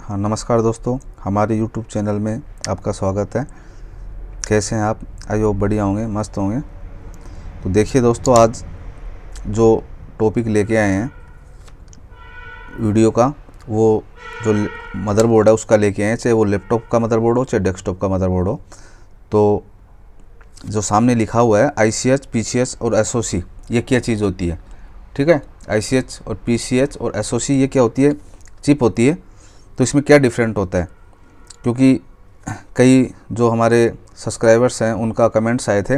हाँ, नमस्कार दोस्तों, हमारे YouTube चैनल में आपका स्वागत है। कैसे हैं आप? आई होप बढ़िया होंगे, मस्त होंगे। तो देखिए दोस्तों, आज जो टॉपिक लेके आए हैं वीडियो का, वो जो मदरबोर्ड है उसका लेके आए हैं। चाहे वो लैपटॉप का मदरबोर्ड हो, चाहे डेस्कटॉप का मदरबोर्ड हो। तो जो सामने लिखा हुआ है ICH, PCH और SOC, ये क्या चीज़ होती है? ठीक है, ICH और PCH और SOC ये क्या होती है? चिप होती है। तो इसमें क्या डिफरेंट होता है? क्योंकि कई जो हमारे सब्सक्राइबर्स हैं उनका कमेंट्स आए थे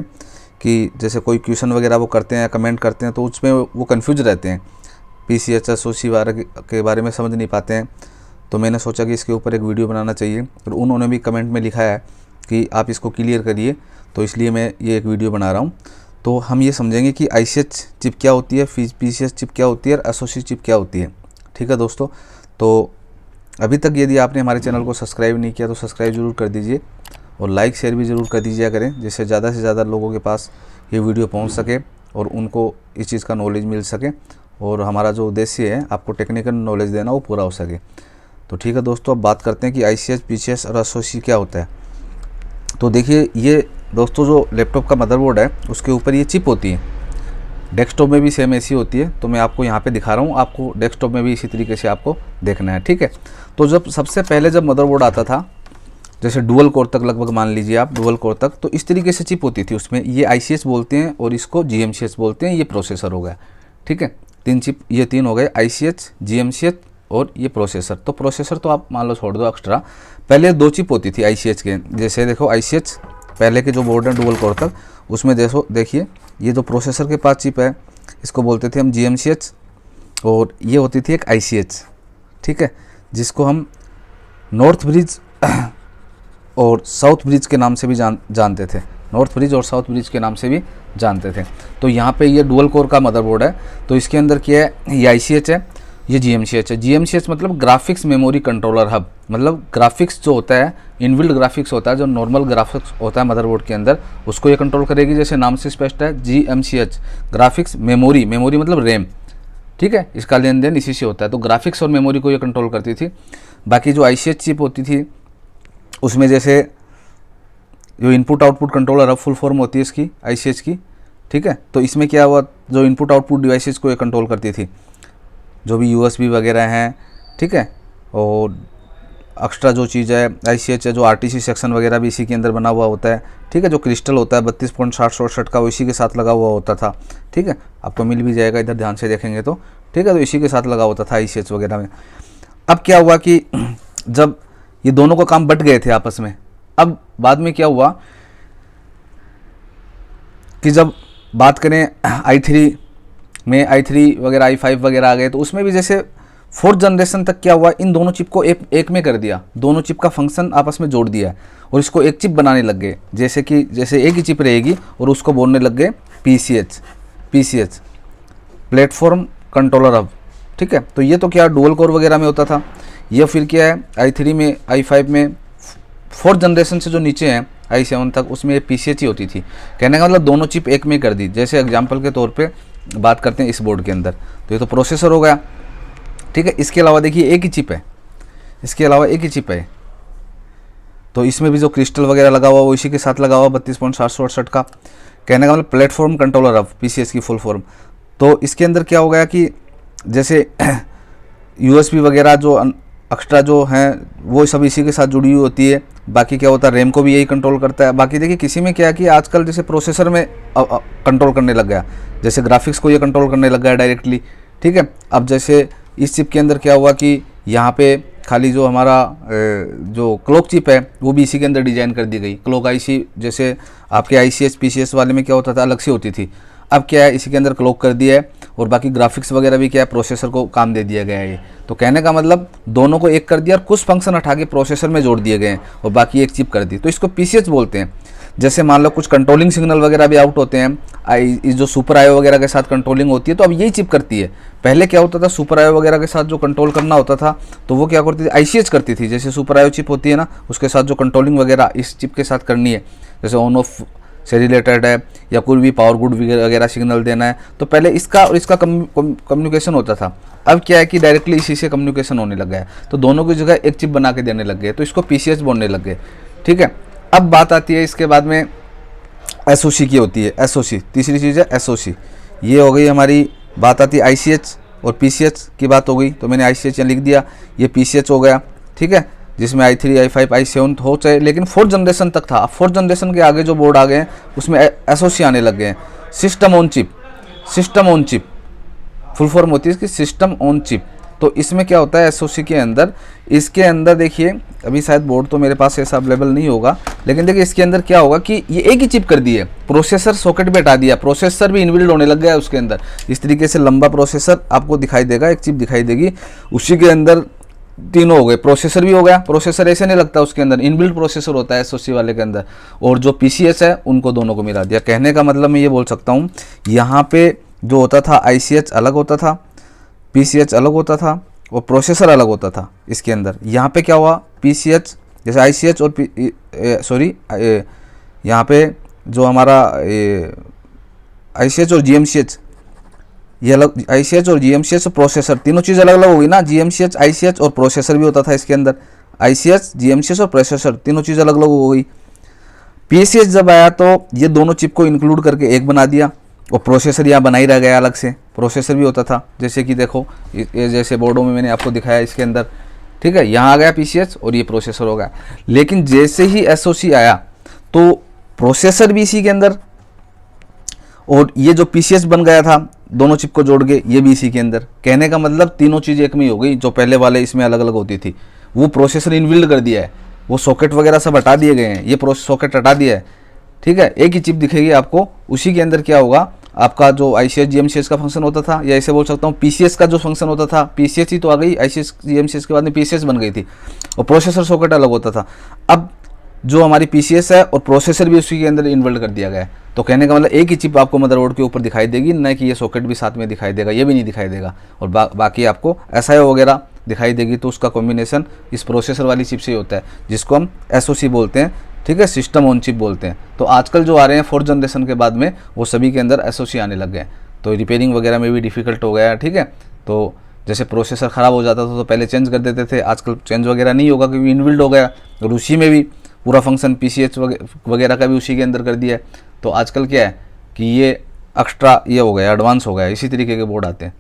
कि जैसे कोई क्वेश्चन वगैरह वो करते हैं, कमेंट करते हैं, तो उसमें वो कंफ्यूज रहते हैं, PCH SOC के बारे में समझ नहीं पाते हैं। तो मैंने सोचा कि इसके ऊपर एक वीडियो बनाना चाहिए, और उन्होंने भी कमेंट में लिखा है कि आप इसको क्लियर करिए, तो इसलिए मैं ये एक वीडियो बना रहा हूँ। तो हम ये समझेंगे कि ICH चिप क्या होती है, PCH चिप क्या होती है और SOC चिप क्या होती है। ठीक है दोस्तों, तो अभी तक यदि आपने हमारे चैनल को सब्सक्राइब नहीं किया तो सब्सक्राइब ज़रूर कर दीजिए, और लाइक शेयर भी ज़रूर कर दीजिए करें, जिससे ज़्यादा से ज़्यादा लोगों के पास ये वीडियो पहुंच सके और उनको इस चीज़ का नॉलेज मिल सके, और हमारा जो उद्देश्य है आपको टेक्निकल नॉलेज देना वो पूरा हो सके। तो ठीक है दोस्तों, अब बात करते हैं कि ICH, PCH और SOC क्या होता है। तो देखिए, ये दोस्तों जो लैपटॉप का मदरबोर्ड है उसके ऊपर ये चिप होती है। डेस्कटॉप में भी सेम ऐसी होती है, तो मैं आपको यहाँ पे दिखा रहा हूँ, आपको डेस्कटॉप में भी इसी तरीके से आपको देखना है। ठीक है, तो जब सबसे पहले जब मदरबोर्ड आता था, जैसे डुअल कोर तक, लगभग मान लीजिए आप डुअल कोर तक, तो इस तरीके से चिप होती थी उसमें। ये ICH बोलते हैं और इसको GMCH बोलते हैं। ये प्रोसेसर हो गया। ठीक है, तीन चिप, ये तीन हो गए, ICH, GMCH और ये प्रोसेसर। तो प्रोसेसर तो आप मान लो छोड़ दो एक्स्ट्रा, पहले दो चिप होती थी ICH के। जैसे देखो ICH पहले के जो बोर्ड है डुअल कोर तक, उसमें देखिए ये जो प्रोसेसर के पास चिप है इसको बोलते थे हम GMCH, और ये होती थी एक ICH। ठीक है, जिसको हम नॉर्थ ब्रिज और साउथ ब्रिज के नाम से भी जानते थे। नॉर्थ ब्रिज और साउथ ब्रिज के नाम से भी जानते थे। तो यहाँ पे ये डुअल कोर का मदरबोर्ड है, तो इसके अंदर क्या है? ये ICH है, ये GMCH है। GMCH मतलब ग्राफिक्स मेमोरी कंट्रोलर हब, मतलब ग्राफिक्स जो होता है, इनबिल्ट ग्राफिक्स होता है, जो नॉर्मल ग्राफिक्स होता है मदरबोर्ड के अंदर, उसको ये कंट्रोल करेगी। जैसे नाम से स्पष्ट है, GMCH ग्राफिक्स मेमोरी, मेमोरी मतलब रैम। ठीक है, इसका लेन देन इसी से होता है। तो ग्राफिक्स और मेमोरी को ये कंट्रोल करती थी। बाकी जो ICH चिप होती थी उसमें जैसे जो input output controller hub, full form होती है इसकी ICH की। ठीक है, तो इसमें क्या हुआ, जो इनपुट आउटपुट डिवाइसेस को ये कंट्रोल करती थी, जो भी USB वगैरह हैं। ठीक है, और एक्स्ट्रा जो चीज़ है ICH है, जो RTC सेक्शन वगैरह भी इसी के अंदर बना हुआ होता है। ठीक है, जो क्रिस्टल होता है 32.60 का, वो इसी के साथ लगा हुआ होता था। ठीक है, आपको मिल भी जाएगा इधर ध्यान से देखेंगे तो। ठीक है, तो इसी के साथ लगा होता था ICH वगैरह में। अब क्या हुआ कि जब ये दोनों को काम बट गए थे आपस में, अब बाद में क्या हुआ कि जब बात करें i3 में, i3 वगैरह, i5 वगैरह आ गए, तो उसमें भी जैसे 4th जनरेशन तक क्या हुआ, इन दोनों चिप को एक में कर दिया, दोनों चिप का फंक्शन आपस में जोड़ दिया और इसको एक चिप बनाने लग गए। जैसे कि जैसे एक ही चिप रहेगी और उसको बोलने लग गए PCH प्लेटफॉर्म कंट्रोलर हब। ठीक है, तो ये तो क्या डुअल कोर वगैरह में होता था। ये फिर क्या है, i3 में, i5 में, 4th जनरेशन से जो नीचे हैं i7 तक, उसमें PCH ही होती थी। कहने का मतलब दोनों चिप एक में कर दी। जैसे एग्जाम्पल के तौर पे बात करते हैं इस बोर्ड के अंदर, तो ये तो प्रोसेसर हो गया। ठीक है, इसके अलावा देखिए एक ही चिप है, इसके अलावा एक ही चिप है, तो इसमें भी जो क्रिस्टल वगैरह लगा हुआ वो इसी के साथ लगा हुआ 32.768 का। कहने का मतलब प्लेटफॉर्म कंट्रोलर हब, PCH की फुल फॉर्म। तो इसके अंदर क्या हो गया कि जैसे USB वगैरह जो एक्स्ट्रा जो हैं वो सब इसी के साथ जुड़ी हुई होती है। बाकी क्या होता है, रैम को भी यही कंट्रोल करता है। बाकी देखिए किसी में क्या है कि आजकल जैसे प्रोसेसर में कंट्रोल करने लग गया, जैसे ग्राफिक्स को ये कंट्रोल करने लग गया डायरेक्टली। ठीक है, अब जैसे इस चिप के अंदर क्या हुआ कि यहाँ पे खाली जो हमारा जो क्लॉक चिप है वो भी इसी के अंदर डिजाइन कर दी गई। क्लॉक IC जैसे आपके ICH PCH वाले में क्या होता था, अलग से होती थी। अब क्या है, इसी के अंदर क्लॉक कर दिया है, और बाकी ग्राफिक्स वगैरह भी क्या है, प्रोसेसर को काम दे दिया गया है ये। तो कहने का मतलब दोनों को एक कर दिया और कुछ फंक्शन हटा के प्रोसेसर में जोड़ दिए गए हैं और बाकी एक चिप कर दी, तो इसको PCH बोलते हैं। जैसे मान लो कुछ कंट्रोलिंग सिग्नल वगैरह भी आउट होते हैं, जो सुपर IO वगैरह के साथ कंट्रोलिंग होती है, तो अब यही चिप करती है। पहले क्या होता था, सुपर IO वगैरह के साथ जो कंट्रोल करना होता था तो वो क्या करती थी, ICH करती थी। जैसे सुपर IO चिप होती है ना, उसके साथ जो कंट्रोलिंग वगैरह इस चिप के साथ करनी है, जैसे ऑन ऑफ से रिलेटेड है या कोई भी पावर गुड वगैरह सिग्नल देना है, तो पहले इसका और इसका कम्युनिकेशन होता था। अब क्या है कि डायरेक्टली इसी से कम्युनिकेशन होने लग गया है, तो दोनों की जगह एक चिप बना के देने लग गए, तो इसको PCH बोलने लग गए। ठीक है, अब बात आती है इसके बाद में SOC की होती है। SOC तीसरी चीज़ है SOC। ये हो गई हमारी बात आती है ICH और PCH की बात हो गई, तो मैंने ICH यहाँ लिख दिया, ये PCH हो गया। ठीक है, जिसमें I3 I5 I7 हो चाहे, लेकिन 4th जनरेशन तक था। अब 4th जनरेशन के आगे जो बोर्ड आ गए हैं उसमें SOC आने लग गए हैं। System on chip, system on chip full form होती है इसकी, सिस्टम ऑन चिप। तो इसमें क्या होता है SOC के अंदर, इसके अंदर देखिए अभी शायद बोर्ड तो मेरे पास ऐसा अवेलेबल नहीं होगा, लेकिन देखिए इसके अंदर क्या होगा कि ये एक ही चिप कर दी है, प्रोसेसर सॉकेट पे हटा दिया, प्रोसेसर भी इनबिल्ड होने लग गया है उसके अंदर। इस तरीके से लंबा प्रोसेसर आपको दिखाई देगा, एक चिप दिखाई देगी, उसी के अंदर तीनों हो गए, प्रोसेसर भी हो गया। प्रोसेसर ऐसे नहीं लगता, उसके अंदर इनबिल्ट प्रोसेसर होता है SOC वाले के अंदर, और जो PCH है उनको दोनों को मिला दिया। कहने का मतलब मैं ये बोल सकता हूँ, यहाँ पे जो होता था ICH अलग होता था, PCH अलग होता था और प्रोसेसर अलग होता था इसके अंदर। यहाँ पे क्या हुआ, PCH जैसे ICH और यहाँ पे जो हमारा ICH और GMCH, ये अलग, ICH और GMCH प्रोसेसर, तीनों चीज़ अलग अलग होगी ना। GMCH ICH और प्रोसेसर भी होता था इसके अंदर, ICH GMCH और प्रोसेसर तीनों चीज़ अलग अलग हो गई। PCH जब आया तो ये दोनों चिप को इंक्लूड करके एक बना दिया, और प्रोसेसर यहाँ बना ही रह गया अलग से, प्रोसेसर भी होता था। जैसे कि देखो ये जैसे बोर्डों में मैंने आपको दिखाया इसके अंदर, ठीक है, यहाँ आ गया PCH और ये प्रोसेसर हो गया। लेकिन जैसे ही SOC आया तो प्रोसेसर भी इसी के अंदर, और ये जो PCH बन गया था दोनों चिप को जोड़ के, ये भी इसी के अंदर। कहने का मतलब तीनों चीज़ एक में ही हो गई। जो पहले वाले इसमें अलग अलग होती थी, वो प्रोसेसर इनबिल्ड कर दिया है, वो सॉकेट वगैरह सब हटा दिए गए हैं, ये सॉकेट हटा दिया है। ठीक है, एक ही चिप दिखेगी आपको, उसी के अंदर क्या होगा आपका जो ICH GMCH का फंक्शन होता था, या ऐसे बोल सकता हूँ PCH का जो फंक्शन होता था, PCH ही तो आ गई, ICH GMCH के बाद में PCH बन गई थी, और प्रोसेसर सॉकेट अलग होता था। अब जो हमारी PCH है और प्रोसेसर भी उसी के अंदर इन्वॉल्व कर दिया गया है। तो कहने का मतलब एक ही चिप आपको मदरबोर्ड के ऊपर दिखाई देगी, न कि ये सॉकेट भी साथ में दिखाई देगा, ये भी नहीं दिखाई देगा, और बाकी आपको SIO वगैरह दिखाई देगी। तो उसका कॉम्बिनेशन इस प्रोसेसर वाली चिप से ही होता है, जिसको हम SOC बोलते हैं। ठीक है, सिस्टम ऑन चिप बोलते हैं। तो आजकल जो आ रहे हैं 4th जनरेशन के बाद में, वो सभी के अंदर SOC आने लग गए, तो रिपेयरिंग वगैरह में भी डिफ़िकल्ट हो गया है। ठीक है, तो जैसे प्रोसेसर ख़राब हो जाता था तो पहले चेंज कर देते थे, आजकल चेंज वगैरह नहीं होगा क्योंकि इनबिल्ड हो गया, और उसी में भी पूरा फंक्शन PCH वगैरह का भी उसी के अंदर कर दिया है। तो आजकल क्या है कि ये एक्स्ट्रा ये हो गया, एडवांस हो गया, इसी तरीके के बोर्ड आते हैं।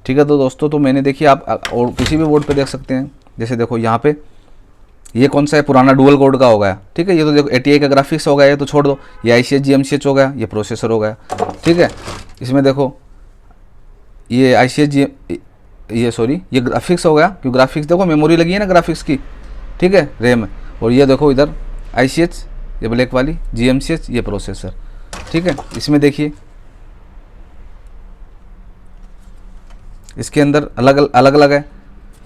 ठीक है, तो दोस्तों तो मैंने देखिए आप और किसी भी बोर्ड पे देख सकते हैं। जैसे देखो यहाँ पे ये कौन सा है, पुराना डुअल कोड का हो गया। ठीक है, ये तो देखो ATI का ग्राफिक्स हो गया, ये तो छोड़ दो, ये ICH GMCH हो गया, ये प्रोसेसर हो गया। ठीक है, इसमें देखो ये ICH ये ग्राफिक्स हो गया, क्योंकि ग्राफिक्स देखो मेमोरी लगी है ना ग्राफिक्स की। ठीक है, रैम, और ये देखो इधर ICH ये ब्लैक वाली, GMCH ये प्रोसेसर। ठीक है, इसमें देखिए इसके अंदर अलग अलग है,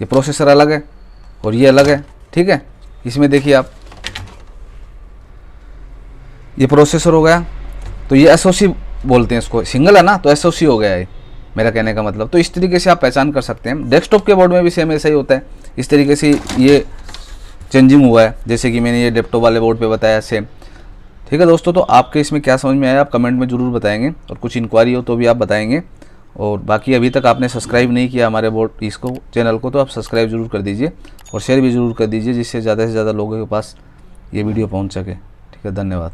ये प्रोसेसर अलग है और ये अलग है। ठीक है, इसमें देखिए आप, ये प्रोसेसर हो गया, तो ये SOC बोलते हैं इसको, सिंगल है ना तो SOC हो गया है, मेरा कहने का मतलब। तो इस तरीके से आप पहचान कर सकते हैं। डेस्कटॉप के बोर्ड में भी सेम ऐसा ही होता है, इस तरीके से ये चेंजिंग हुआ है, जैसे कि मैंने ये डेस्कटॉप वाले बोर्ड पे बताया सेम। ठीक है दोस्तों, तो आपके इसमें क्या समझ में आया आप कमेंट में ज़रूर बताएंगे, और कुछ इंक्वायरी हो तो भी आप बताएंगे। और बाकी अभी तक आपने सब्सक्राइब नहीं किया हमारे बोर्ड इसको चैनल को, तो आप सब्सक्राइब जरूर कर दीजिए और शेयर भी ज़रूर कर दीजिए, जिससे ज़्यादा से ज़्यादा लोगों के पास ये वीडियो पहुंच सके। ठीक है, धन्यवाद।